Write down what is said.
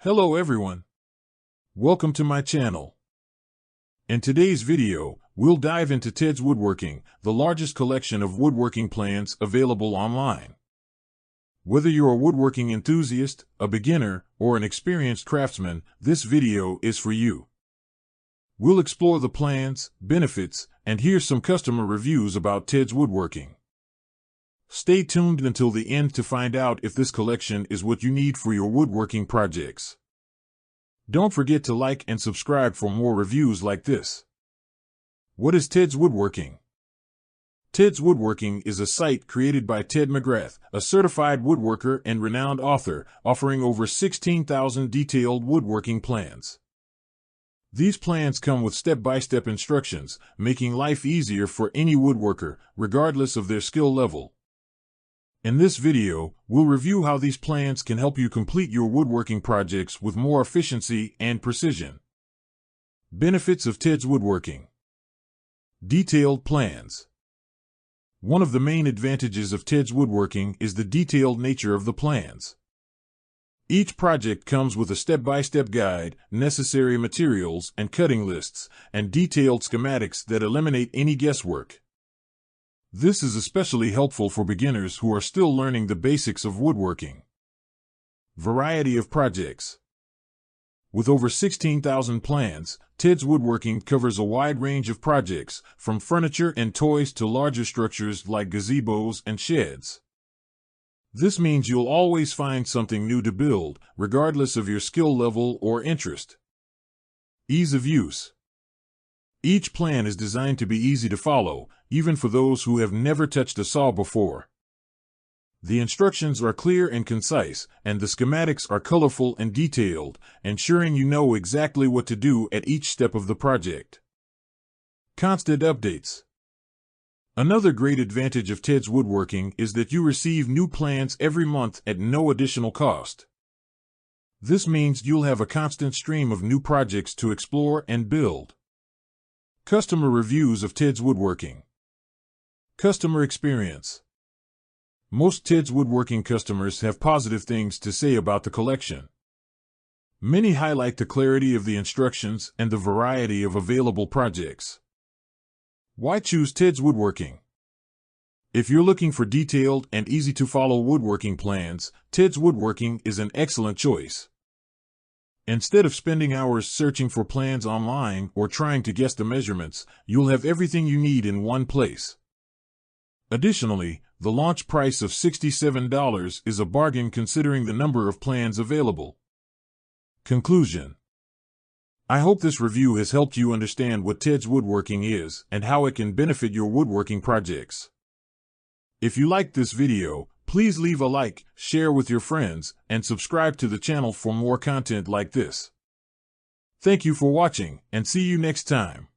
Hello everyone. Welcome to my channel. In today's video, we'll dive into Teds Woodworking, the largest collection of woodworking plans available online. Whether you're a woodworking enthusiast, a beginner, or an experienced craftsman, this video is for you. We'll explore the plans, benefits, and hear some customer reviews about Teds Woodworking. Stay tuned until the end to find out if this collection is what you need for your woodworking projects. Don't forget to like and subscribe for more reviews like this. What is Teds Woodworking? Teds Woodworking is a site created by Ted McGrath, a certified woodworker and renowned author, offering over 16,000 detailed woodworking plans. These plans come with step-by-step instructions, making life easier for any woodworker, regardless of their skill level. In this video, we'll review how these plans can help you complete your woodworking projects with more efficiency and precision. Benefits of Teds Woodworking. Detailed plans. One of the main advantages of Teds Woodworking is the detailed nature of the plans. Each project comes with a step-by-step guide, necessary materials and cutting lists, and detailed schematics that eliminate any guesswork. This is especially helpful for beginners who are still learning the basics of woodworking. Variety of projects. With over 16,000 plans, Teds Woodworking covers a wide range of projects, from furniture and toys to larger structures like gazebos and sheds. This means you'll always find something new to build, regardless of your skill level or interest. Ease of use. Each plan is designed to be easy to follow, even for those who have never touched a saw before. The instructions are clear and concise, and the schematics are colorful and detailed, ensuring you know exactly what to do at each step of the project. Constant updates. Another great advantage of Teds Woodworking is that you receive new plans every month at no additional cost. This means you'll have a constant stream of new projects to explore and build. Customer reviews of Teds Woodworking. Customer experience. Most Teds Woodworking customers have positive things to say about the collection. Many highlight the clarity of the instructions and the variety of available projects. Why choose Teds Woodworking? If you're looking for detailed and easy-to-follow woodworking plans, Teds Woodworking is an excellent choice. Instead of spending hours searching for plans online or trying to guess the measurements, you'll have everything you need in one place. Additionally, the launch price of $67 is a bargain considering the number of plans available. Conclusion. I hope this review has helped you understand what Teds Woodworking is and how it can benefit your woodworking projects. If you liked this video, please leave a like, share with your friends, and subscribe to the channel for more content like this. Thank you for watching, and see you next time.